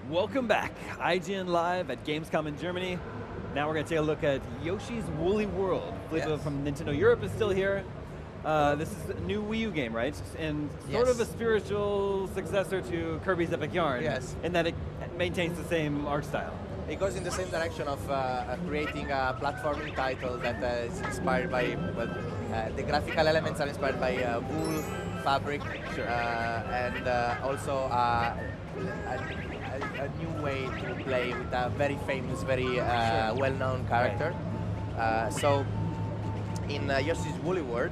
Welcome back. IGN Live at Gamescom in Germany. Now we're going to take a look at Yoshi's Woolly World. Filippo from Nintendo Europe is still here. This is a new Wii U game, right? And sort of a spiritual successor to Kirby's Epic Yarn. Yes. In that it maintains the same art style. It goes in the same direction of creating a platforming title that is inspired by, well, the graphical elements are inspired by wool, fabric, and also a new way to play with a very famous, very well-known character. So in Yoshi's Woolly World,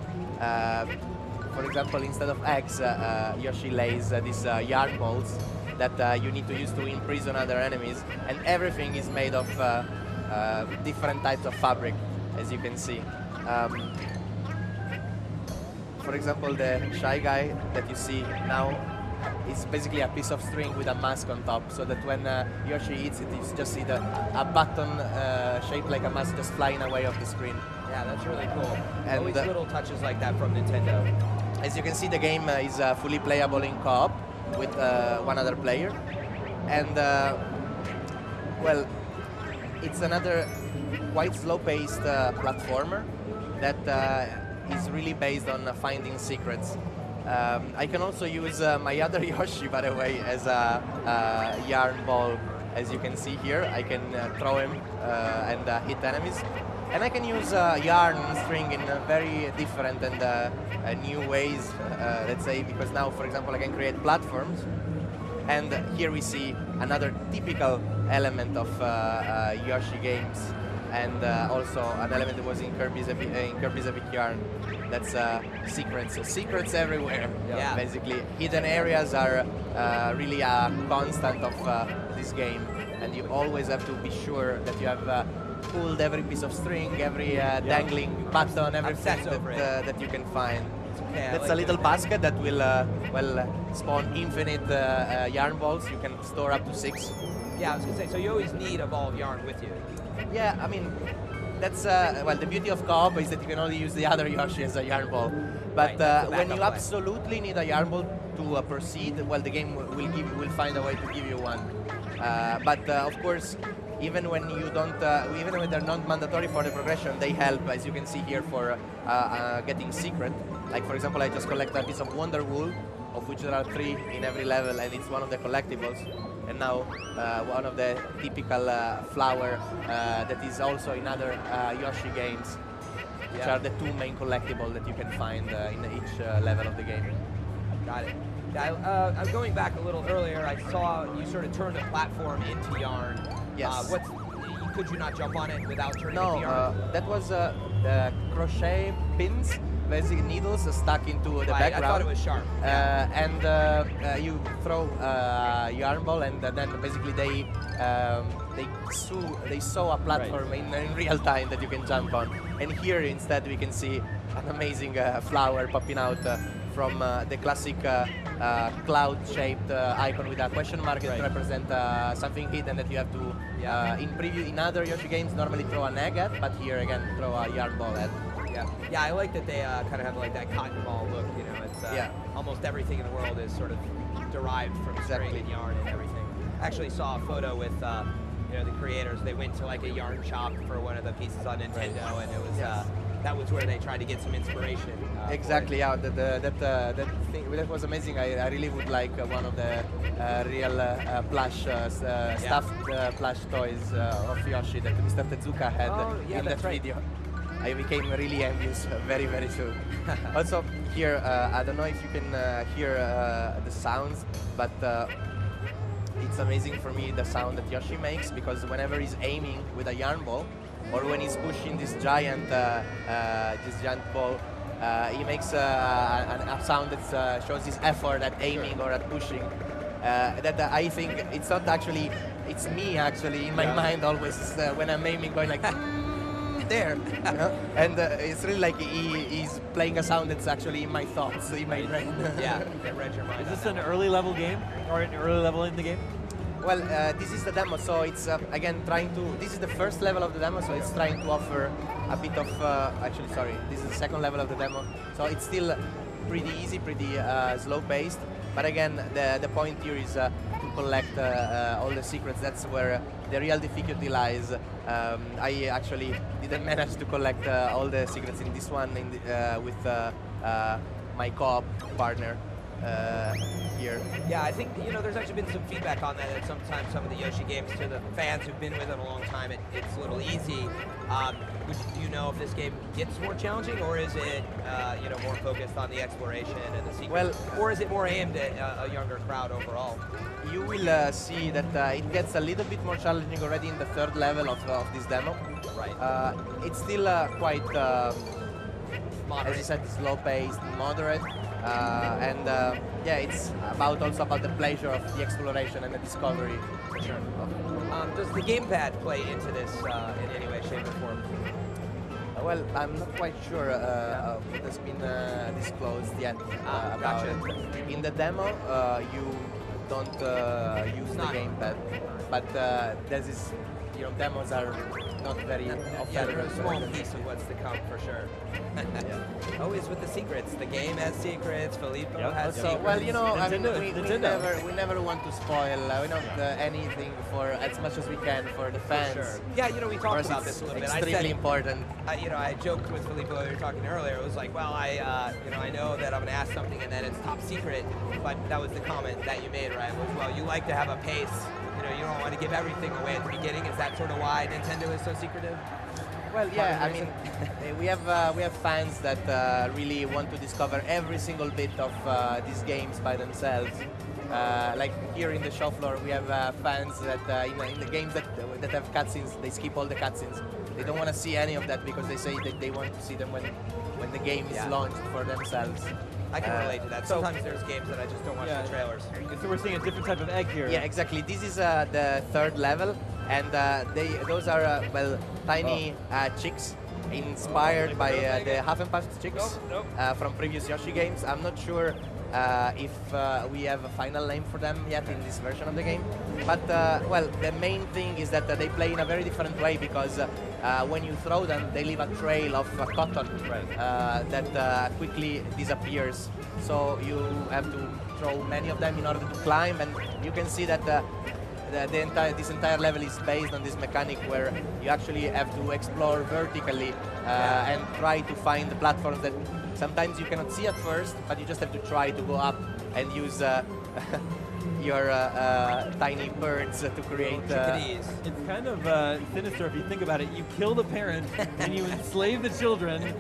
for example, instead of eggs, Yoshi lays these yarn balls that you need to use to imprison other enemies, and everything is made of different types of fabric, as you can see. For example, the Shy Guy that you see now is basically a piece of string with a mask on top, so that when Yoshi eats it, you just see a button shaped like a mask just flying away off the screen. Yeah, that's really cool. And always little touches like that from Nintendo. As you can see, the game is fully playable in co-op with one other player, and well, it's another quite slow-paced platformer that is really based on finding secrets. I can also use my other Yoshi, by the way, as a yarn ball. As you can see here, I can throw him and hit enemies. And I can use yarn string in very different and new ways, let's say, because now, for example, I can create platforms. And here we see another typical element of Yoshi games, and also an element that was in Kirby's Epic Yarn. That's secrets. So secrets everywhere. Yeah. Basically, hidden areas are really a constant of this game, and you always have to be sure that you have pulled every piece of string, every dangling button, everything that you can find. Okay, That's like a little basket that will well spawn infinite yarn balls. You can store up to 6. Yeah, I was gonna say, so you always need a ball of yarn with you. Yeah, I mean, that's well, the beauty of co-op is that you can only use the other Yoshi as a yarn ball. But when you absolutely need a yarn ball to proceed, well, the game will find a way to give you one. But of course, even when you don't, even when they're not mandatory for the progression, they help, as you can see here, for getting secret. Like, for example, I just collected a piece of Wonder Wool, of which there are 3 in every level, and it's one of the collectibles. And now one of the typical flower that is also in other Yoshi games, which are the 2 main collectibles that you can find in each level of the game. Got it. Yeah, I'm going back a little earlier. I saw you sort of turned a platform into yarn. Yes. Could you not jump on it without turning it into yarn? No, that was the crochet pins, basically needles stuck into the background. I thought it was sharp. And you throw yarn ball, and then basically they sew a platform in real time that you can jump on. And here instead we can see an amazing flower popping out from the classic cloud-shaped icon with a question mark that represent something hidden that you have to, in other Yoshi games, normally throw an egg at, but here again, throw a yarn ball at. Yeah, I like that they kind of have like that cotton ball look. You know, it's almost everything in the world is sort of derived from string and yarn and everything. I actually saw a photo with you know, the creators. They went to like a yarn shop for one of the pieces on Nintendo, and it was that was where they tried to get some inspiration. Exactly, yeah. That was amazing. I really would like one of the real plush stuffed plush toys of Yoshi that Mr. Tezuka had in that video. I became really envious very, very soon. Also, here, I don't know if you can hear the sounds, but it's amazing for me the sound that Yoshi makes, because whenever he's aiming with a yarn ball, or when he's pushing this giant ball, he makes a sound that shows his effort at aiming or at pushing. That I think it's not actually, it's me actually in my mind always when I'm aiming, going like there, you know? And it's really like he's playing a sound that's actually in my thoughts, in my brain. It read your mind. Is this an early level game, or an early level in the game? Well, this is the demo, so it's again trying to. This is the first level of the demo, so it's trying to offer a bit of. Actually, sorry, this is the second level of the demo, so it's still pretty easy, pretty slow-paced. But again, the point here is to collect all the secrets. That's where the real difficulty lies. I actually didn't manage to collect all the secrets in this one with my co-op partner here. Yeah, I think there's actually been some feedback on that. That sometimes some of the Yoshi games, to the fans who've been with it a long time, it's a little easy. Do you know if this game gets more challenging, or is it more focused on the exploration and the secrets, or is it more aimed at a younger crowd overall? You will see that it gets a little bit more challenging already in the third level of this demo. Right. It's still quite, Moderate. as you said, slow-paced, moderate, and yeah, it's also about the pleasure of the exploration and the discovery. For sure. Does the gamepad play into this in any way, shape, or form? Well, I'm not quite sure what has been disclosed yet about gotcha. it. In the demo, you don't use the gamepad, but there's this, demos are not very often. Yeah, they're a small piece of what's to come for sure. Always with the secrets. The game has secrets. Filippo has secrets. Well, I mean, Nintendo. we never want to spoil anything for as much as we can for the fans. For sure. Yeah, we talked about this a little bit. Extremely important. I joked with Filippo, we were talking earlier. It was like, well, I know that I'm going to ask something and then it's top secret, but that was the comment that you made, right? Was, well, you like to have a pace. You don't want to give everything away at the beginning. Is that sort of why Nintendo is so secretive? Well, yeah, I mean, we have fans that really want to discover every single bit of these games by themselves. Like here in the show floor, we have fans that in the games that have cutscenes, they skip all the cutscenes. They don't want to see any of that because they say that they want to see them when the game is launched for themselves. I can relate to that. Sometimes there's games that I just don't watch the trailers. So we're seeing a different type of egg here. Yeah, exactly. This is the third level, and those are tiny chicks inspired by the Half and Puffed chicks from previous Yoshi games. I'm not sure if we have a final name for them yet in this version of the game, but well, the main thing is that they play in a very different way because when you throw them, they leave a trail of cotton that quickly disappears. So you have to throw many of them in order to climb, and you can see that this entire level is based on this mechanic where you actually have to explore vertically and try to find the platforms that sometimes you cannot see at first, but you just have to try to go up and use your tiny birds to create... It's kind of sinister if you think about it. You kill the parent and you enslave the children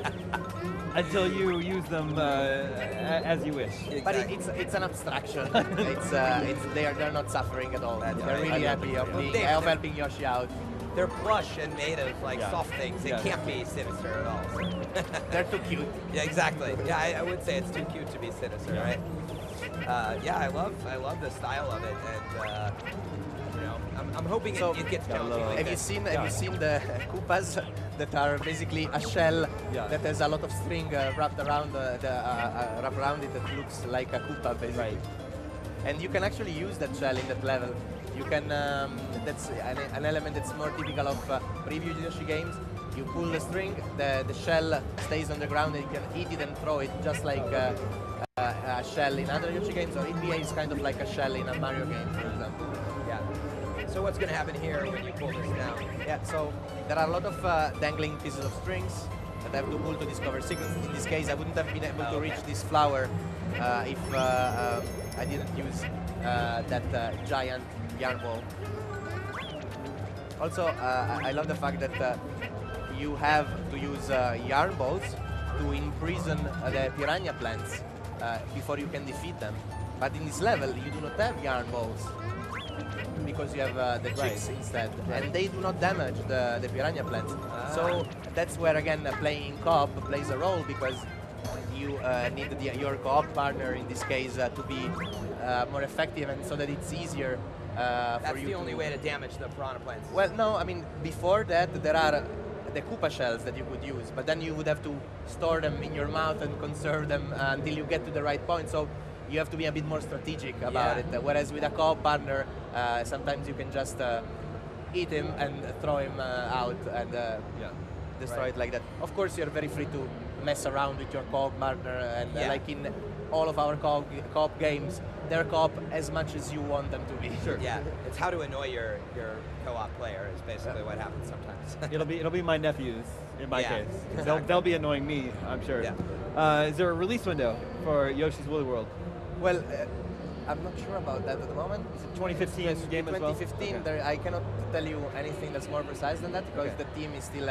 until you use them as you wish. Exactly. But it's an abstraction. They're not suffering at all. They're really happy of helping Yoshi out. They're plush and made of soft things. It can't be sinister at all. They're too cute. Yeah, exactly. Yeah, I would say it's too cute to be sinister, right? Yeah, I love the style of it, and I'm hoping it gets challenging. Like have you seen the Koopas that are basically a shell that has a lot of string wrapped around it that looks like a Koopa basically. Right. And you can actually use that shell in that level. You can, that's an element that's more typical of previous Yoshi games. You pull the string, the shell stays on the ground and you can eat it and throw it just like a shell in other Yoshi games, or it behaves kind of like a shell in a Mario game, for example. Yeah. So what's going to happen here when you pull this down? Yeah, so there are a lot of dangling pieces of strings that I have to pull to discover secrets. In this case, I wouldn't have been able to reach this flower if I didn't use that giant yarn ball. Also, I love the fact that you have to use yarn balls to imprison the piranha plants before you can defeat them. But in this level, you do not have yarn balls because you have the chicks instead, and they do not damage the piranha plants. So that's where again playing co-op plays a role, because you need your co-op partner in this case to be more effective, and so that it's easier for you. That's the only way to damage the piranha plants. Well, no, I mean, before that there are the Koopa shells that you could use, but then you would have to store them in your mouth and conserve them until you get to the right point. So you have to be a bit more strategic about it. Whereas with a co-op partner, sometimes you can just eat him and throw him out and destroy it like that. Of course, you're very free to mess around with your co-op partner, and Yeah. like in all of our co-op games, they're co-op as much as you want them to be. Sure. Yeah, it's how to annoy your co-op player is basically what happens sometimes. It'll be my nephews in my Yeah, case. exactly. They'll be annoying me, I'm sure. Yeah. Is there a release window for Yoshi's Woolly World? Well, I'm not sure about that at the moment. Is it 2015 Yes, game as well? 2015, Okay. I cannot tell you anything that's more precise than that because Okay. the team is still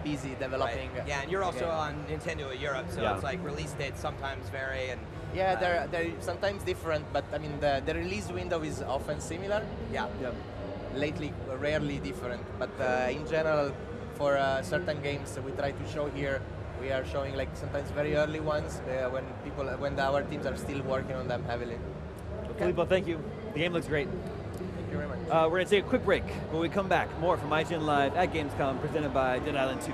busy developing. Right. Yeah, and you're the also game. on Nintendo Europe, so Yeah. it's like release dates sometimes vary and Yeah, they're sometimes different, but I mean the release window is often similar. yeah. Yeah. Lately, rarely different, but in general, for certain games we try to show here, we are showing like sometimes very early ones when our teams are still working on them heavily. Filippo, thank you. The game looks great. Thank you very much. We're going to take a quick break. When we come back, more from IGN Live at Gamescom, presented by Dead Island 2.